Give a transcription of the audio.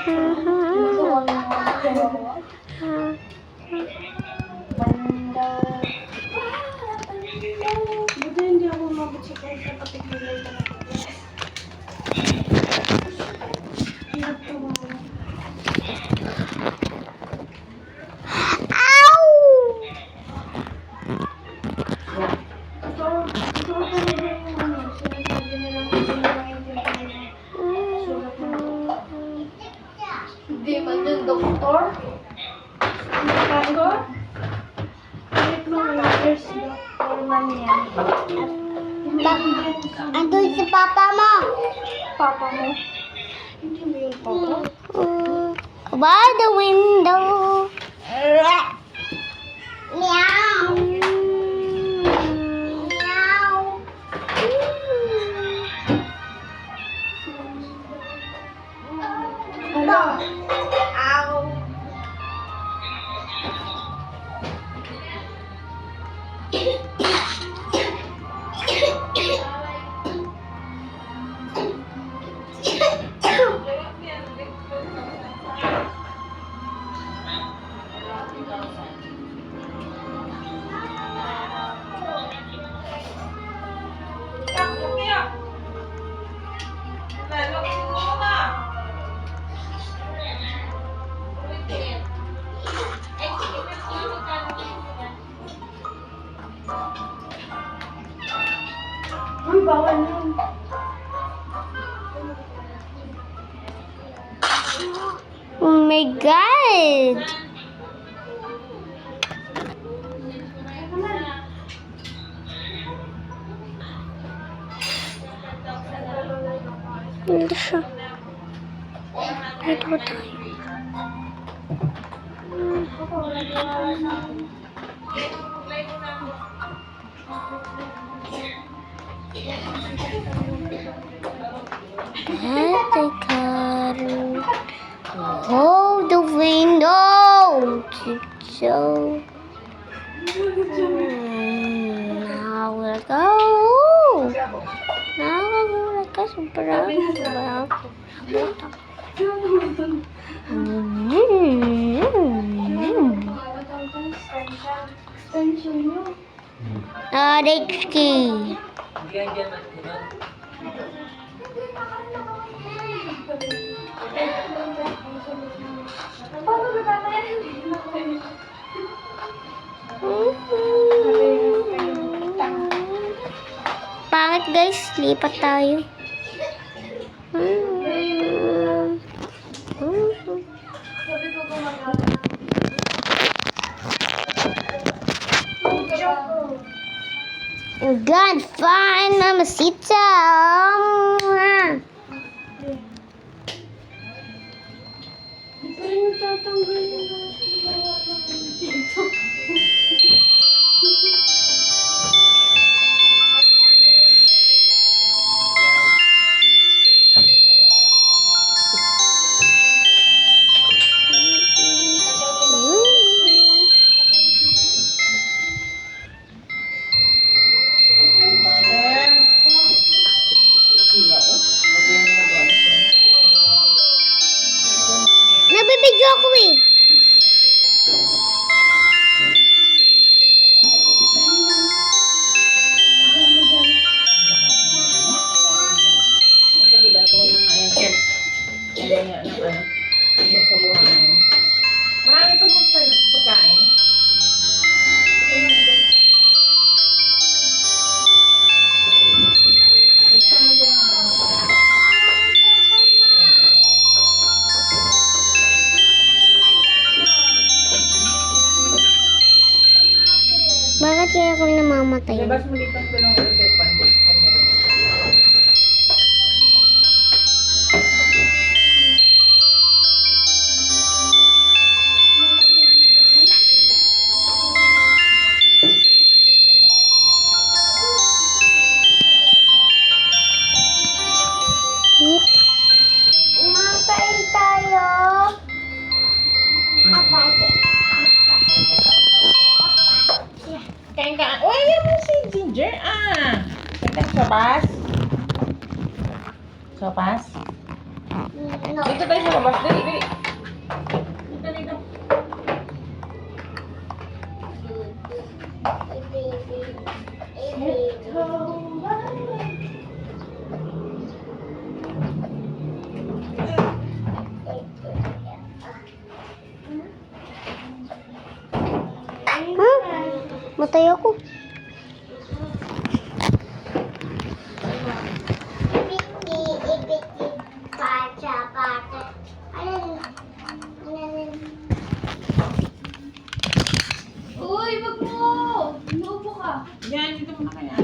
Buti hindi ako umabot sa kahit kapatid nila yung nakapaglas. Hirap tumawa. Ito talaga yung ano, sinasabi nilang hindi nila maintindihan yung sulat ng Hindi man yung doktor. doktor. Kahit mga letters, doktor man yan. Andun si papa mo. Papa mo. Hindi mo yung papa. By the window. Meow. Meow. Ano? Ow. Uy, bawal yun. Oh my God. Hindi siya. Dito ba tayo? At the car. Hold the window. So. Now we'll go. Now we'll go. Sobrang. Extension nyo. Richie. Paano ba tayo? Pangit guys, lipat tayo. Sabi ko gumagana. You gotta find Mamacita. Di pa rin natatanggal yung gawa ng dito. Nabibidyo ako eh. Nagkabilan ko ng ayan sa yung sa buhangin. Marami pa mong pagkain. Bakit kaya ako namamatay? Labas mo dito ng ulit pandit. Umakain tayo. Kain ka. Uy, yan mo si Ginger. Kain ka sopas. Sopas? Dito tayo sa labas. Dali, dali. Dito, dito. Huh? Matay ako. Uy, wag mo! Inuupo ka. Yan, dito muna kaya.